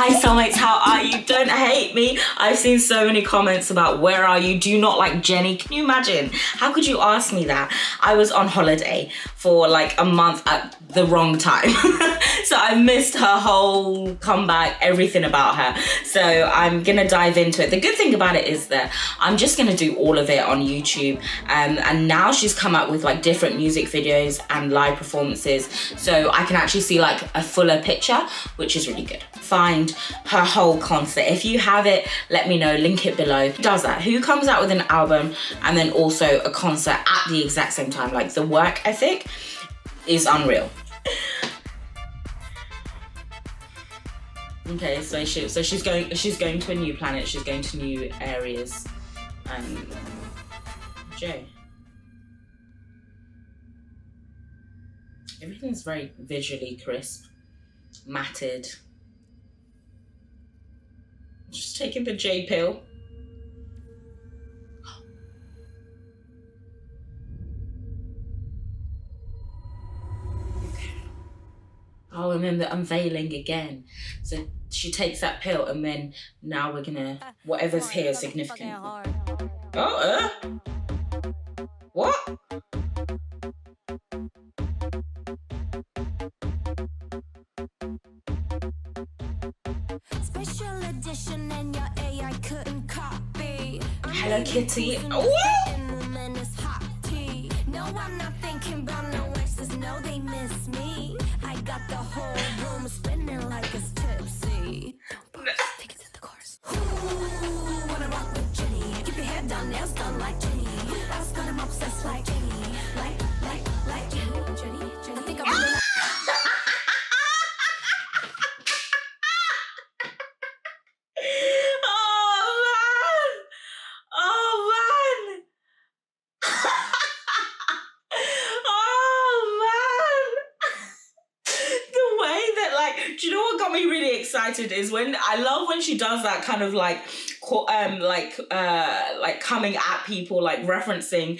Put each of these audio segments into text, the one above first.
Hi Seoulmates, how are you? Don't hate me. I've seen so many comments about where are you? Do you not like Jennie? Can you imagine? How could you ask me that? I was on holiday for like a month at the wrong time. So I missed her whole comeback, everything about her. So I'm gonna dive into it. The good thing about it is that I'm just gonna do all of it on YouTube. And now she's come out with like different music videos and live performances. So I can actually see like a fuller picture, which is really good. Find her whole concert. If you have it, let me know, link it below. Who does that? Who comes out with an album and then also a concert at the exact same time? Like the work ethic is unreal. Okay, so she's going to a new planet. She's going to new areas. Jay. Everything's very visually crisp, matted. Just taking the J pill. Oh, and then the unveiling again. So she takes that pill and then now we're gonna, whatever's here is significant. Oh, what? Special edition and your AI couldn't copy. Hello Kitty. Oh. No, I'm not thinking about no exes, no, they miss me. I got the whole room spinning like it's tipsy. Take it to the chorus. Ooh, wanna rock with Jennie. Keep your head down, nails done like Jennie. I was gonna obsessed like Jennie. Like Jennie. I think I'm really do you know what got me really excited is when I love when she does that kind of like coming at people, like referencing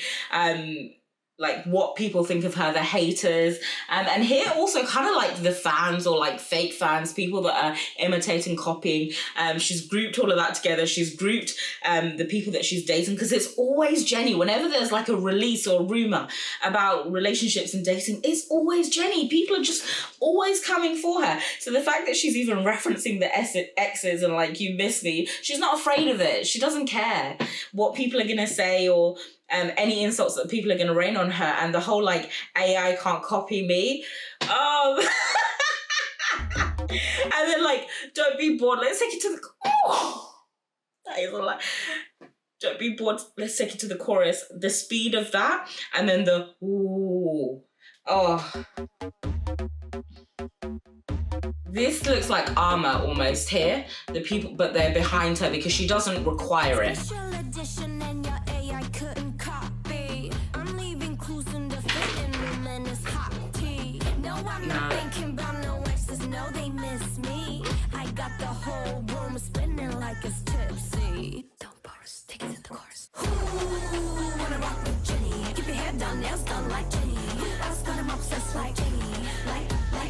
like what people think of her, the haters, and here also kind of like the fans or like fake fans, people that are imitating, copying. She's grouped all of that together. She's grouped the people that she's dating, because it's always Jennie. Whenever there's like a release or a rumor about relationships and dating, it's always Jennie. People are just always coming for her. So the fact that she's even referencing the exes and like, you miss me, she's not afraid of it. She doesn't care what people are gonna say or any insults that people are going to rain on her, and the whole like AI can't copy me. And then like, don't be bored, let's take it to the that is a lot. Don't be bored, let's take it to the chorus. The speed of that, and then the ooh, oh. This looks like armor almost here. The people, but they're behind her because she doesn't require it.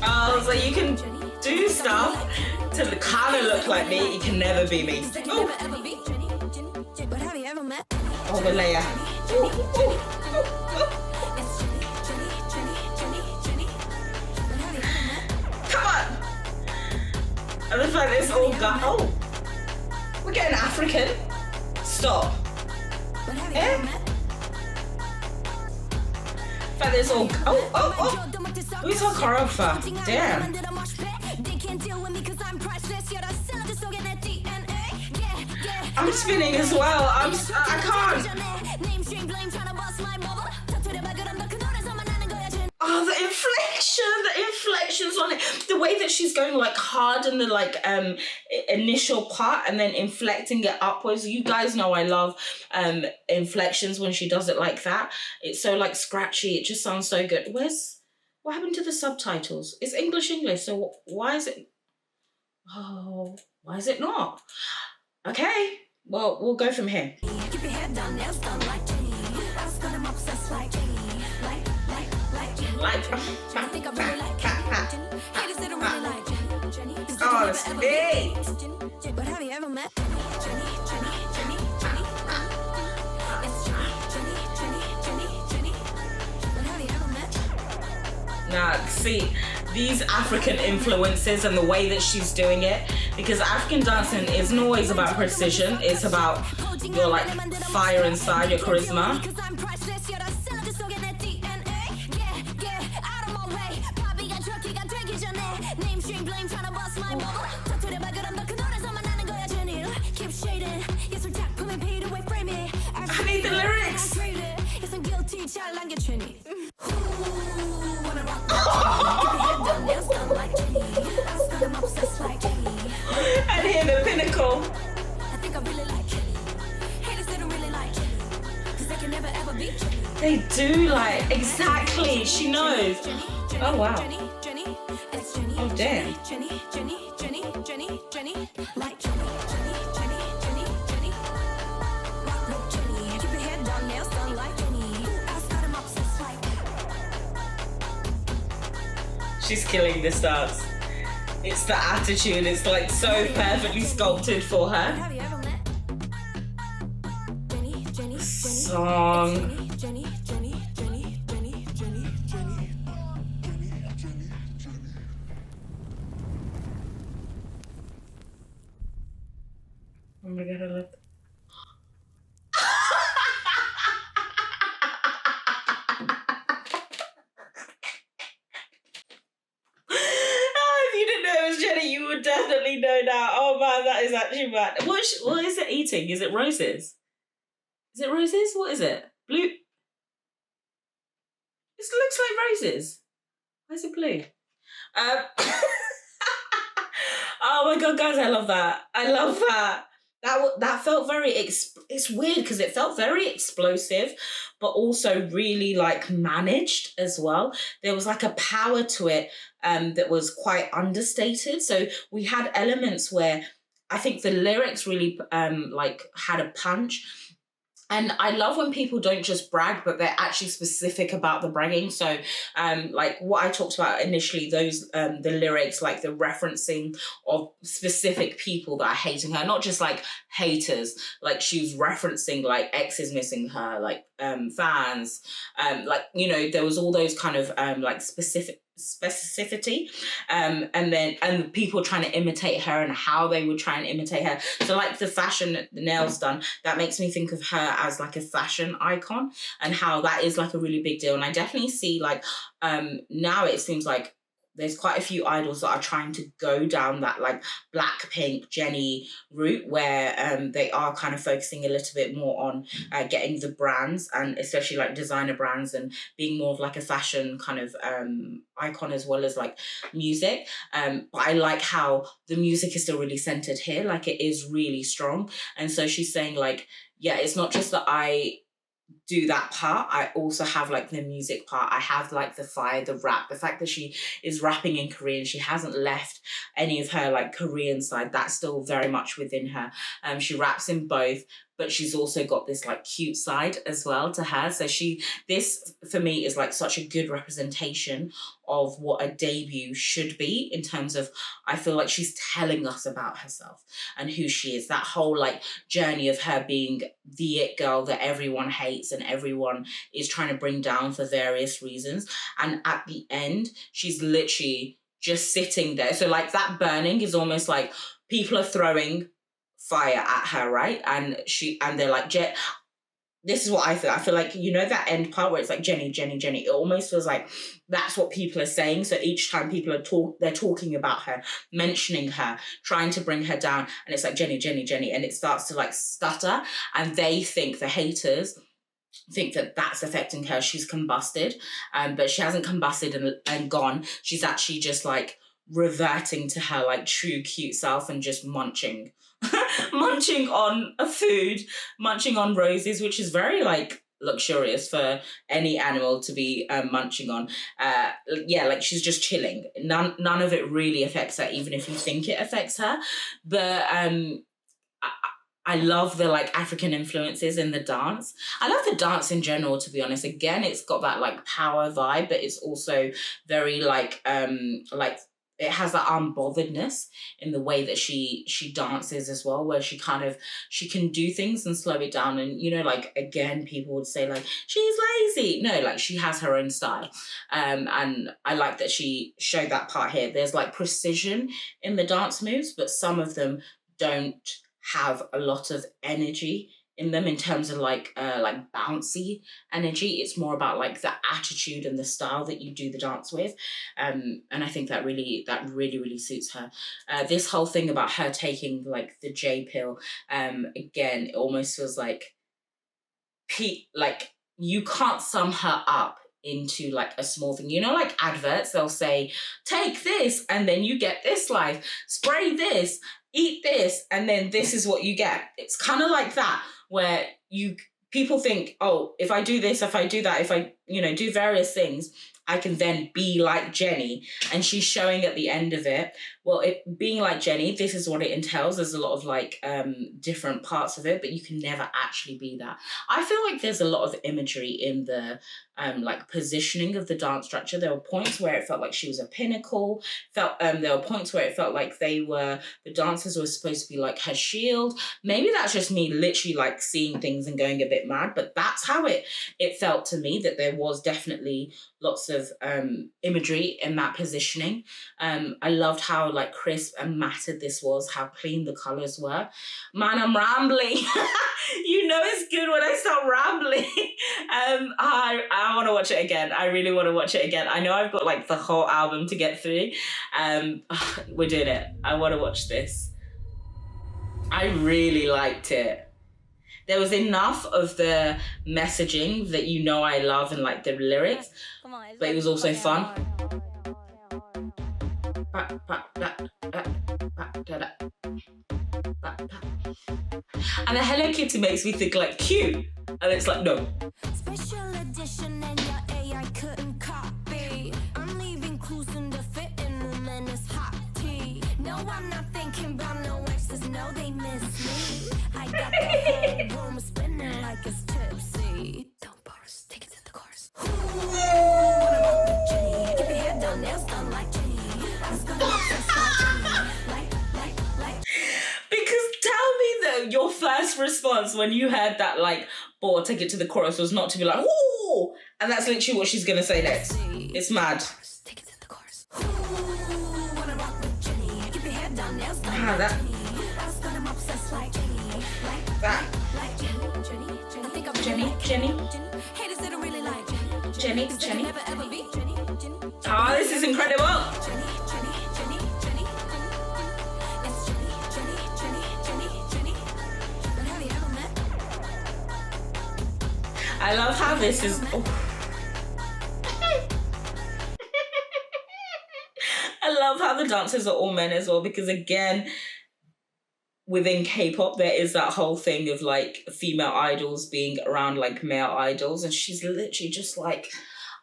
Oh, so you can do stuff to kind of look like me. You can never be me. Oh, oh the layer. Ooh, ooh, ooh, come on. And the fact it's all got. Oh, we're getting African. Stop. Eh? Fact it's all. Oh, oh, oh. Who's her choreographer? Damn. I'm spinning as well. I can't. Oh, the inflections on it. The way that she's going like hard in the like initial part and then inflecting it upwards. You guys know I love inflections when she does it like that. It's so like scratchy. It just sounds so good. What happened to the subtitles? It's English, so why is it? Oh, why is it not? Okay, well, we'll go from here. Keep your head down, nails done like Jennie. I was gonna obsess like Jennie. Like. I think I really like Jennie. Oh, asked me. But have you ever met Jenny? But have you ever met? Now, see, these African influences and the way that she's doing it, because African dancing isn't always about precision, it's about your like fire inside, your charisma. I need the lyrics. And here the pinnacle. I think I really like Jenny. Haters didn't really like Jenny, 'cause they can never ever beat Jenny. They do like, exactly, she knows. Oh wow. Oh damn. Like Jenny. Rock with Jenny. Keep your head down, nails done like Jenny. I've got 'em obsessed like. She's killing this dance. It's the attitude, it's like so perfectly sculpted for her. Have you ever met Jenny? Song. Oh my god, I love that. If you didn't know it was Jenny, you would definitely know now. Oh man, that is actually mad. What is it eating? Is it roses? Is it roses? What is it? Blue? This looks like roses. Why is it blue? Oh my god, guys, I love that. I love that. That felt very, it's weird because it felt very explosive, but also really like managed as well. There was like a power to it that was quite understated. So we had elements where I think the lyrics really like had a punch. And I love when people don't just brag, but they're actually specific about the bragging. So like what I talked about initially, those the lyrics, like the referencing of specific people that are hating her, not just like haters, like she was referencing like X is missing her, like fans, like, you know, there was all those kind of like specificity and people trying to imitate her and how they would try and imitate her. So like the fashion, the nails done, that makes me think of her as like a fashion icon and how that is like a really big deal. And I definitely see like now it seems like there's quite a few idols that are trying to go down that like Blackpink, Jennie route where they are kind of focusing a little bit more on getting the brands and especially like designer brands and being more of like a fashion kind of icon as well as like music. But I like how the music is still really centered here. Like it is really strong. And so she's saying like, yeah, it's not just that I do that part, I also have like the music part. I have like the fire, the rap, the fact that she is rapping in Korean, she hasn't left any of her like Korean side, that's still very much within her. She raps in both, but she's also got this like cute side as well to her. So this for me is like such a good representation of what a debut should be in terms of, I feel like she's telling us about herself and who she is. That whole like journey of her being the it girl that everyone hates and everyone is trying to bring down for various reasons. And at the end, she's literally just sitting there. So like that burning is almost like people are throwing fire at her, right? And they're like, this is what I feel. I feel like, you know, that end part where it's like Jennie, Jennie, Jennie. It almost feels like that's what people are saying. So each time people are they're talking about her, mentioning her, trying to bring her down, and it's like Jennie, Jennie, Jennie, and it starts to like stutter. And they think, the haters think that that's affecting her. She's combusted, but she hasn't combusted and gone. She's actually just like reverting to her like true cute self and just munching munching on a food, munching on roses, which is very like luxurious for any animal to be munching on. Yeah, like she's just chilling. None of it really affects her, even if you think it affects her. But I love the like African influences in the dance. I love the dance in general, to be honest. Again, it's got that like power vibe, but it's also very like it has that unbotheredness in the way that she dances as well, where she can do things and slow it down. And, you know, like, again, people would say like, she's lazy. No, like, she has her own style. And I like that she showed that part here. There's like precision in the dance moves, but some of them don't have a lot of energy in them in terms of like bouncy energy. It's more about like the attitude and the style that you do the dance with, and I think that really suits her. This whole thing about her taking like the J pill, again, it almost feels like you can't sum her up into like a small thing. You know, like adverts, they'll say, take this and then you get this life, spray this, eat this, and then this is what you get. It's kind of like that, where people think, oh, if I do this, if I do that, if I, you know, do various things, I can then be like Jennie. And she's showing at the end of it, well, being like Jennie, this is what it entails. There's a lot of like different parts of it, but you can never actually be that. I feel like there's a lot of imagery in the like positioning of the dance structure. There were points where it felt like she was a pinnacle. There were points where it felt like the dancers were supposed to be like her shield. Maybe that's just me literally like seeing things and going a bit mad, but that's how it felt to me, that there was definitely lots of imagery in that positioning. I loved how like crisp and matted this was, how clean the colours were. Man, I'm rambling. You know it's good when I start rambling. I want to watch it again. I really want to watch it again. I know I've got like the whole album to get through. We're doing it. I want to watch this. I really liked it. There was enough of the messaging that, you know, I love, and like the lyrics, but it was also fun. And the Hello Kitty makes me think like cute, and it's like, no. Special edition and your AI couldn't copy. I'm leaving clues in the fitting room and it's hot tea. No, I'm not thinking about no exes, no, they miss me. I got the whole room spinning like it's tipsy. Don't bars, take it to the chorus. What about Jennie? Keep your hair done, nails done like Jennie. I was gonna obsess like Jennie. Like. Because tell me though, your first response when you heard that like, or take it to the chorus, was not to be like, ooh, and that's literally what she's gonna say next. It's mad. Take it to the chorus. Wanna rock with Jennie? Keep your hair done, nails done like that. Jennie. I was gonna obsess like Jennie. That. Like Jennie. I think I'm Jennie. Haters that don't really like Jennie. Never ever be Jennie. Oh, this is incredible. Jennie. It's Jennie. But have you ever met? I love how this is. Oh. I love how the dancers are all men as well, because again, within K-pop, there is that whole thing of like female idols being around like male idols, and she's literally just like,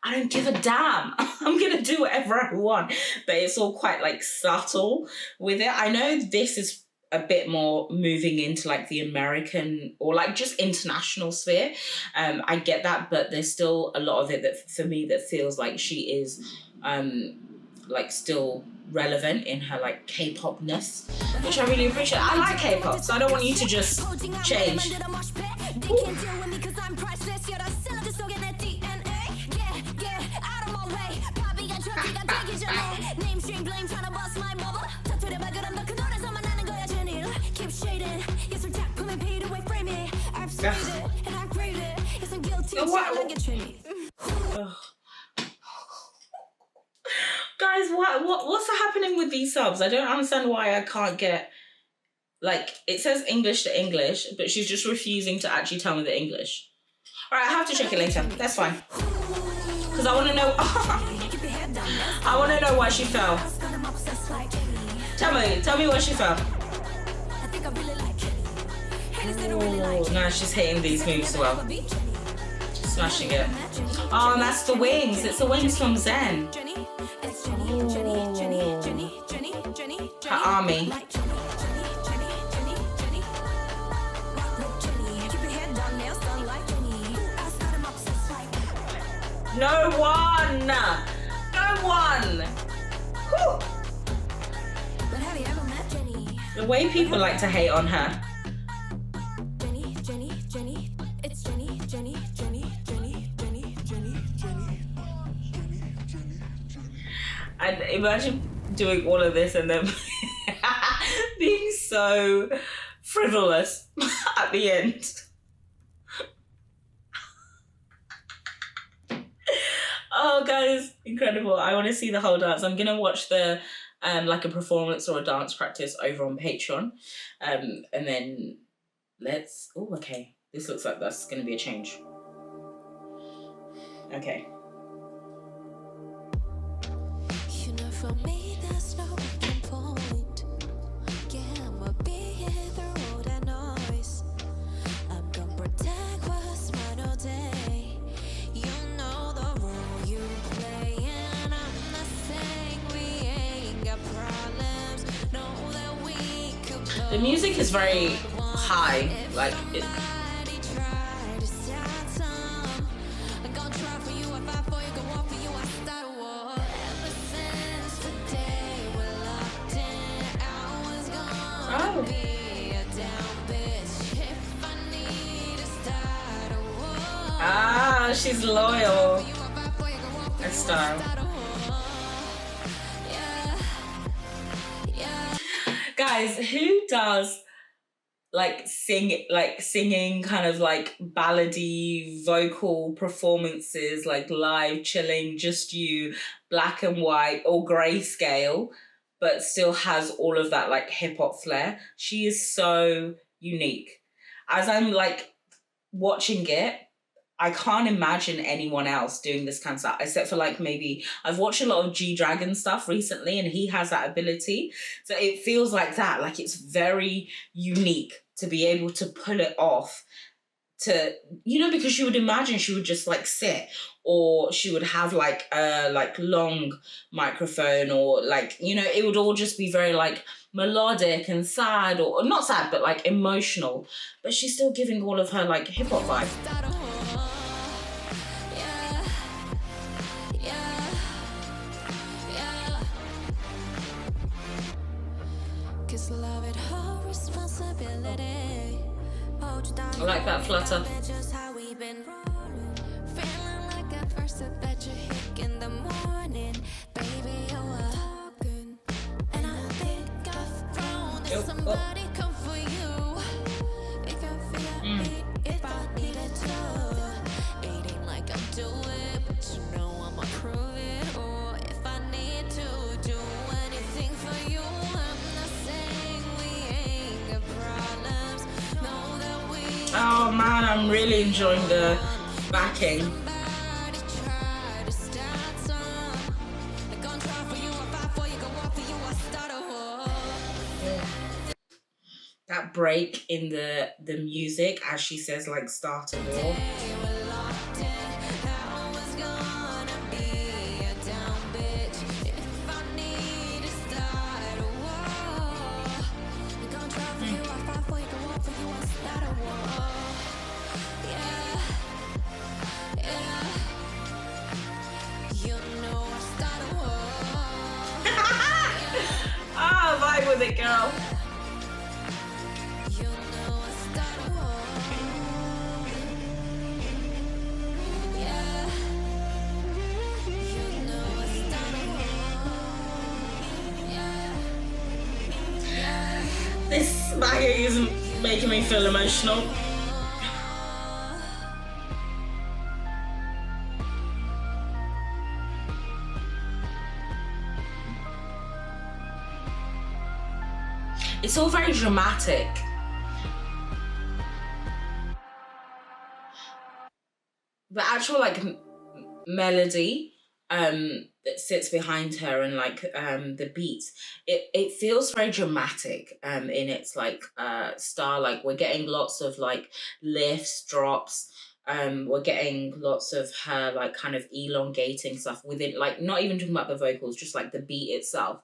I don't give a damn. I'm gonna do whatever I want. But it's all quite like subtle with it. I know this is a bit more moving into like the American or like just international sphere. I get that, but there's still a lot of it that for me that feels like she is like still relevant in her like K-pop-ness, which I really appreciate. I like K-pop, so I don't want you to just change. Guys, what's happening with these subs? I don't understand why I can't get, like, it says English to English, but she's just refusing to actually tell me the English. All right, I have to check it later. That's fine. Because I want to know. I want to know why she fell. Tell me why she fell. Oh, no, she's hitting these moves well. She's smashing it. Oh, and that's the wings. It's the wings from Zen. Her army. No one. Whew. The way people like to hate on her. Jennie, Jennie, Jennie, it's Jennie, Jennie, Jennie, Jennie, Jennie, Jennie, Jennie. And imagine doing all of this and then being so frivolous at the end. Oh, guys, incredible. I want to see the whole dance. I'm going to watch the, like a performance or a dance practice over on Patreon. And then let's, oh, okay. This looks like that's going to be a change. Okay. You know, for me, there's no breaking point. Yeah, I'ma be here through all that noise. I'm gonna protect what's mine all day. You know the role you play, and I'm not saying we ain't got problems. Know that we could blow. The music is very high. Like, it, Everybody try to start some. I'm gonna try for you, I fight for you, go on for you, I start a war. Ever since the day we're locked in, I was gonna oh. be a down bitch. If I need to start a war. Ah, she's loyal. You, I fight for you, go on for That you, style. I start a war. Yeah, yeah. Guys, who does like singing kind of like ballady vocal performances, like live chilling, just you, black and white or grayscale, but still has all of that like hip hop flair? She is so unique. As I'm like watching it, I can't imagine anyone else doing this kind of stuff, except for like maybe I've watched a lot of G-Dragon stuff recently and he has that ability. So it feels like that, like it's very unique to be able to pull it off to, you know, because you would imagine she would just like sit, or she would have like a like long microphone, or like, you know, it would all just be very like melodic and sad, or not sad, but like emotional. But she's still giving all of her like hip hop vibe. Start a war. Yeah, yeah, yeah. 'Cause love it, whole responsibility. Hold you down, I like that flutter. that's just how we been rolling. Feeling like at first I bet you hit in the morning. Baby, you were talking, and I think I've thrown Yep. somebody come for you. It can feel me if I needed to. It ain't like I'm doing, but you know I'ma prove it. Or if I need to do anything for you, I'm not saying we ain't got problems. Know that we Oh man, I'm really enjoying the backing. somebody try to start some. I'm gonna try for you, I fight for you, go off for you, I start a war. That break in the music as she says like start a war. They were locked in. I was gonna be a down bitch. If I need to start a war, I'm gonna try for you, I fight for you, go off for you, I start a war. Yeah, yeah. You know I start a war. Ah, vibe with it, girl. You know I start a war. Yeah. You know I start a war. Yeah. This banging is making me feel emotional. It's all very dramatic. The actual like melody that sits behind her, and like the beats, it feels very dramatic in its like style. Like we're getting lots of like lifts, drops. We're getting lots of her like kind of elongating stuff within, like not even talking about the vocals, just like the beat itself.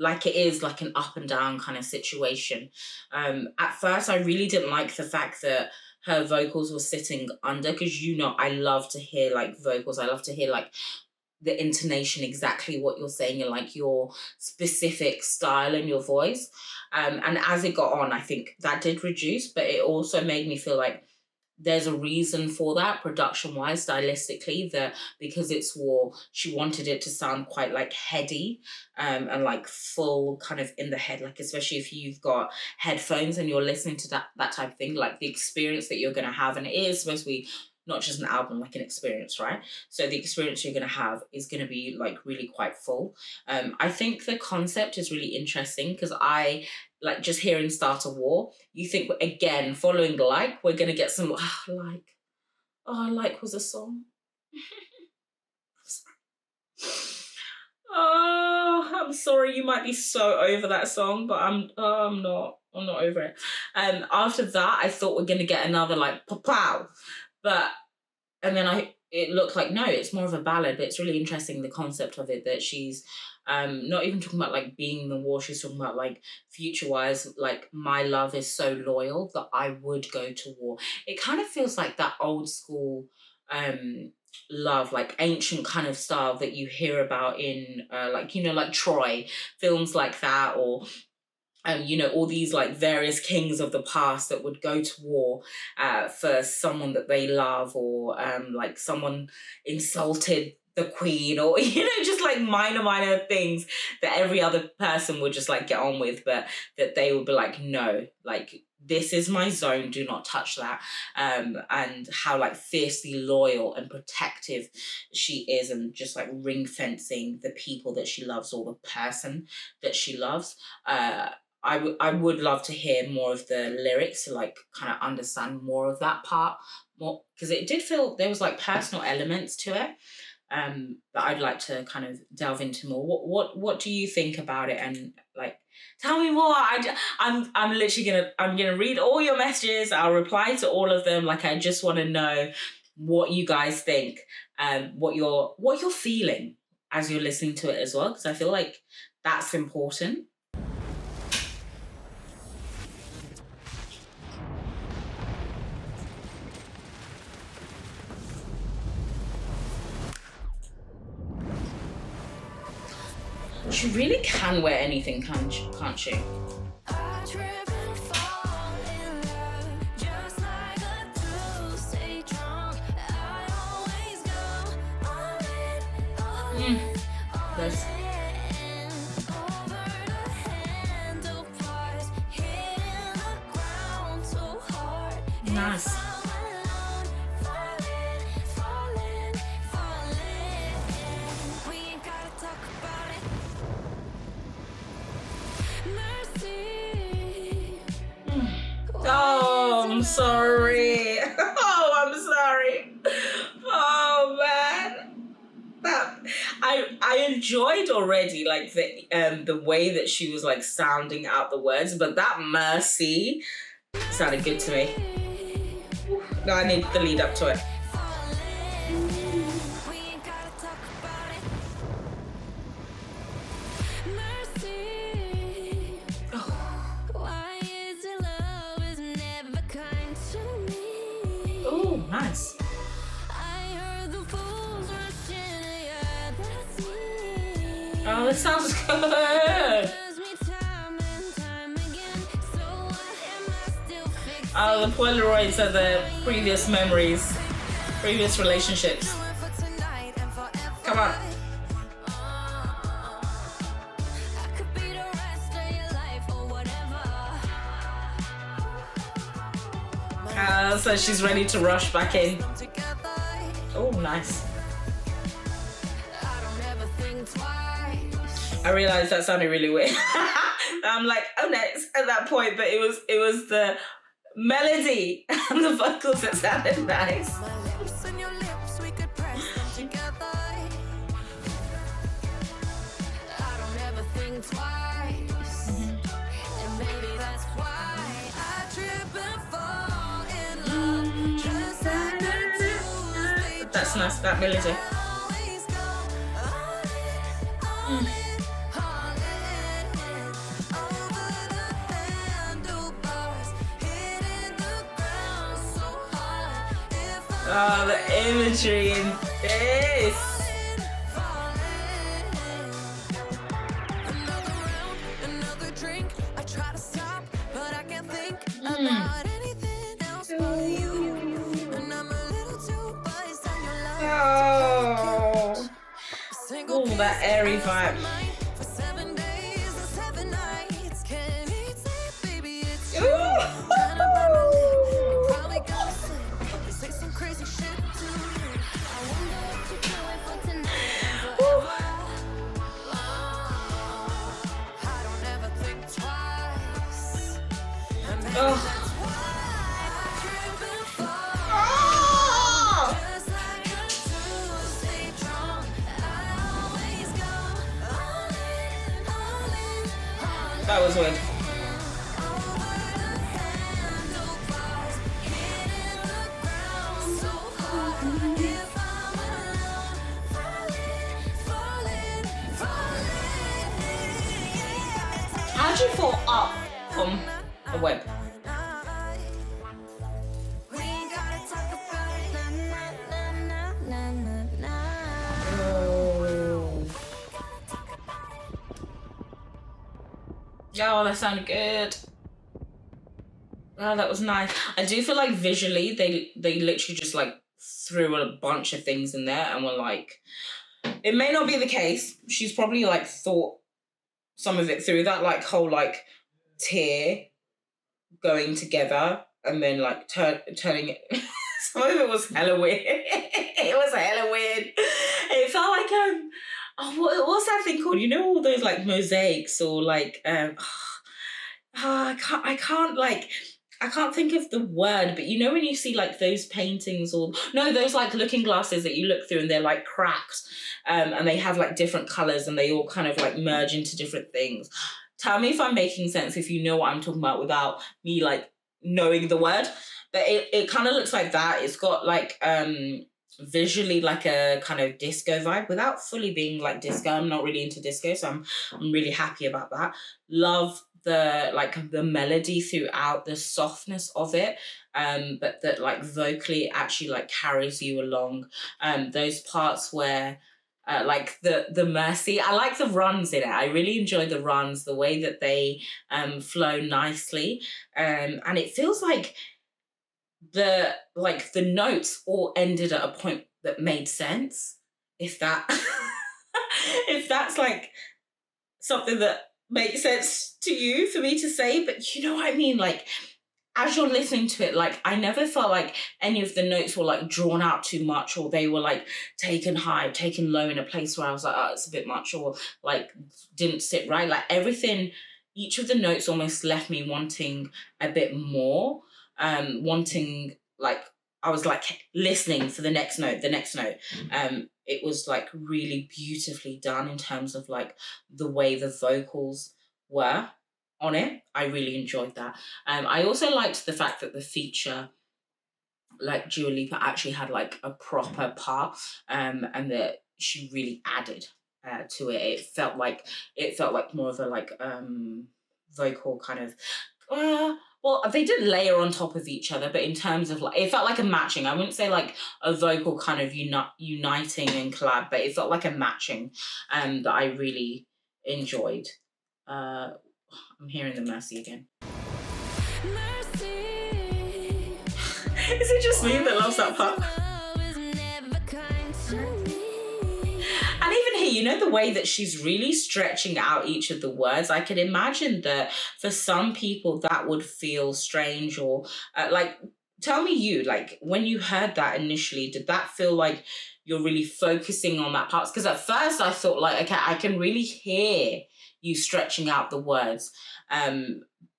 Like it is like an up and down kind of situation. At first I really didn't like the fact that her vocals were sitting under, because you know I love to hear like vocals, I love to hear like the intonation exactly what you're saying and like your specific style and your voice. And as it got on, I think that did reduce, but it also made me feel like there's a reason for that production wise, stylistically, that because it's war, she wanted it to sound quite like heady, and like full kind of in the head, like especially if you've got headphones and you're listening to that type of thing, like the experience that you're going to have. And it is supposed to be not just an album, like an experience, right? So the experience you're going to have is going to be like really quite full. I think the concept is really interesting because I like just hearing Start a War. You think, again, following Like, we're going to get some Like was a song. Oh, I'm sorry, you might be so over that song, but I'm not. I'm not over it. After that, I thought we're going to get another like pow, but and then it looked like no, it's more of a ballad. But it's really interesting, the concept of it, that she's not even talking about like being in the war. She's talking about like future wise, like my love is so loyal that I would go to war. It kind of feels like that old school love, like ancient kind of style that you hear about in like, you know, like Troy, films like that, or you know, all these like various kings of the past that would go to war for someone that they love, or like someone insulted the queen, or, you know, just like minor things that every other person would just like get on with, but that they would be like, no, like this is my zone, do not touch that. And how like fiercely loyal and protective she is, and just like ring fencing the people that she loves, or the person that she loves. I would love to hear more of the lyrics to like kind of understand more of that part more, because it did feel there was like personal elements to it that I'd like to kind of delve into more. What do you think about it? And like, tell me more. I'm literally gonna read all your messages. I'll reply to all of them. Like, I just want to know what you guys think, what you're feeling as you're listening to it as well, because I feel like that's important. She really can wear anything, can't she? I trip and fall in love, just like a true stay drunk. I always go all in, all Yes. in, over the handlebars, hitting the ground so hard. Nice. If I'm alone, falling, we ain't gotta talk about it. Mercy. Oh, I'm sorry. Oh, I'm sorry. Oh man, that I enjoyed already, like the way that she was like sounding out the words, but that mercy sounded good to me. No, I need the lead up to it. We ain't gotta talk about it. Mercy. Why is it love is never kind to me? Oh, nice. I heard the fools rushing, yeah, that's me. Oh, this sounds good. Does me time and time again, so why am I still fixing Oh, the Polaroids are the previous memories, previous relationships. for tonight and forever? Come on. I could be the rest of your life or whatever. So she's ready to rush back in. Come together. Oh, nice. I don't ever think twice. I realized that sounded really weird. I'm like, oh no, it's at that point, but it was the melody and the vocals that sounded nice. My lips and your lips, we could press them together. I don't ever think twice. And maybe that's why I trip and fall in love. Just like a Tuesday. That's nice, that melody. Always go all in, over the handlebars, hitting the ground so hard. If Oh, the imagery in this. Oh, that airy vibe. For 7 days and 7 nights. Can eat, sleep, baby, it's you. Ooh. Tryna bite my lip, you're probably gonna slip. You say some crazy shit to me. I wonder what you're doing for tonight and forever. I don't ever think twice. And maybe Oh. that's why I drink before. Oh. Just like I do, stay drunk. I always go all in, all in, all in. That was weird. Over the handlebars, hitting the ground so hard. If I'm alone, falling, yeah. How'd you fall up from a web? We ain't gotta talk about it. Oh, that sounded good. Oh, that was nice. I do feel like visually they literally just like threw a bunch of things in there and were like, it may not be the case. She's probably like thought some of it through, that like whole like tier going together and then like turning it. Some of it was hella weird. It was hella weird. It felt like what's that thing called? You know, all those like mosaics or like I can't think of the word, but you know when you see like those paintings or no, those like looking glasses that you look through and they're like cracked, and they have like different colours and they all kind of like merge into different things. Tell me if I'm making sense, if you know what I'm talking about without me like knowing the word. But it kind of looks like that. It's got like visually like a kind of disco vibe without fully being like disco. I'm not really into disco, so I'm really happy about that. Love the melody throughout, the softness of it, but that like vocally it actually like carries you along. Those parts where like the Mercy, I like the runs in it. I really enjoy the runs, the way that they flow nicely, and it feels like the notes all ended at a point that made sense, if that if that's like something that makes sense to you for me to say. But you know what I mean, like as you're listening to it, like I never felt like any of the notes were like drawn out too much, or they were like taken high, taken low in a place where I was like, oh, it's a bit much, or like didn't sit right. Like everything, each of the notes almost left me wanting a bit more, wanting like, I was like listening for the next note. It was like really beautifully done in terms of like the way the vocals were on it. I really enjoyed that. I also liked the fact that the feature, like Dua Lipa, actually had like a proper part, and that she really added to it. It felt like more of a like vocal kind of. Well, they did layer on top of each other, but in terms of like, it felt like a matching. I wouldn't say like a vocal kind of uniting and collab, but it felt like a matching, that I really enjoyed. I'm hearing the Mercy again. Mercy. Is it just me that loves that part? Love is never kind to me. And even here, you know, the way that she's really stretching out each of the words, I could imagine that for some people that would feel strange, or like, tell me you, like when you heard that initially, did that feel like you're really focusing on that part? Because at first I thought like, okay, I can really hear you stretching out the words.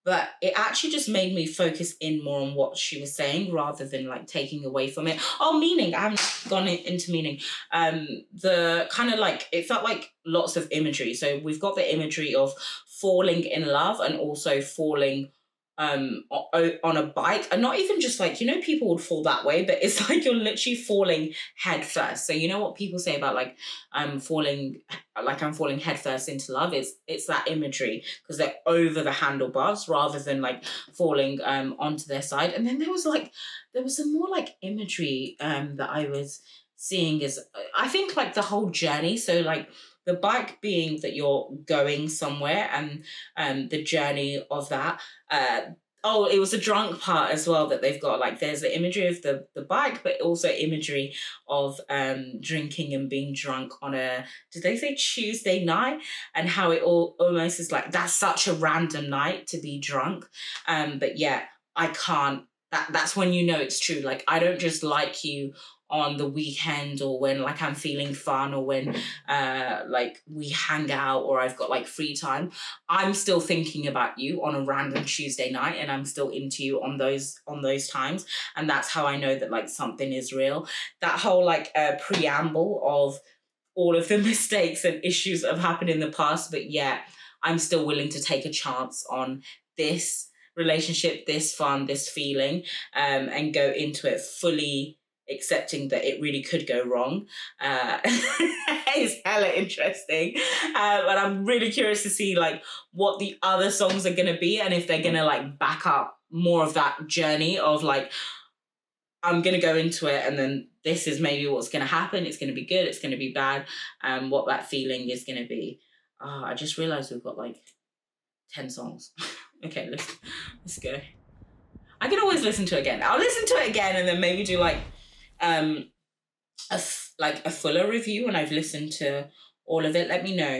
But it actually just made me focus in more on what she was saying rather than like taking away from it. Oh, meaning. I haven't gone into meaning. The kind of like, it felt like lots of imagery. So we've got the imagery of falling in love and also falling on a bike, and not even just like, you know, people would fall that way, but it's like you're literally falling head first. So you know what people say about like I'm falling head first into love, it's that imagery, because they're over the handlebars rather than like falling onto their side. And then there was some more like imagery that I was seeing, is I think like the whole journey. So like the bike being that you're going somewhere, and the journey of that. Oh, it was the drunk part as well that they've got. Like, there's the imagery of the bike, but also imagery of drinking and being drunk on a, did they say Tuesday night? And how it all almost is like, that's such a random night to be drunk. But yeah, I can't. That's when you know it's true. Like, I don't just like you on the weekend or when like I'm feeling fun or when like we hang out or I've got like free time. I'm still thinking about you on a random Tuesday night and I'm still into you on those times. And that's how I know that like something is real. That whole like preamble of all of the mistakes and issues that have happened in the past, but yeah, I'm still willing to take a chance on this relationship, this fun, this feeling, and go into it fully accepting that it really could go wrong. It's hella interesting. And I'm really curious to see like what the other songs are going to be and if they're going to like back up more of that journey of like, I'm going to go into it and then this is maybe what's going to happen. It's going to be good. It's going to be bad. What that feeling is going to be. I just realized we've got like 10 songs. Okay, let's go. I can always listen to it again. I'll listen to it again and then maybe do like a fuller review when I've listened to all of it. Let me know.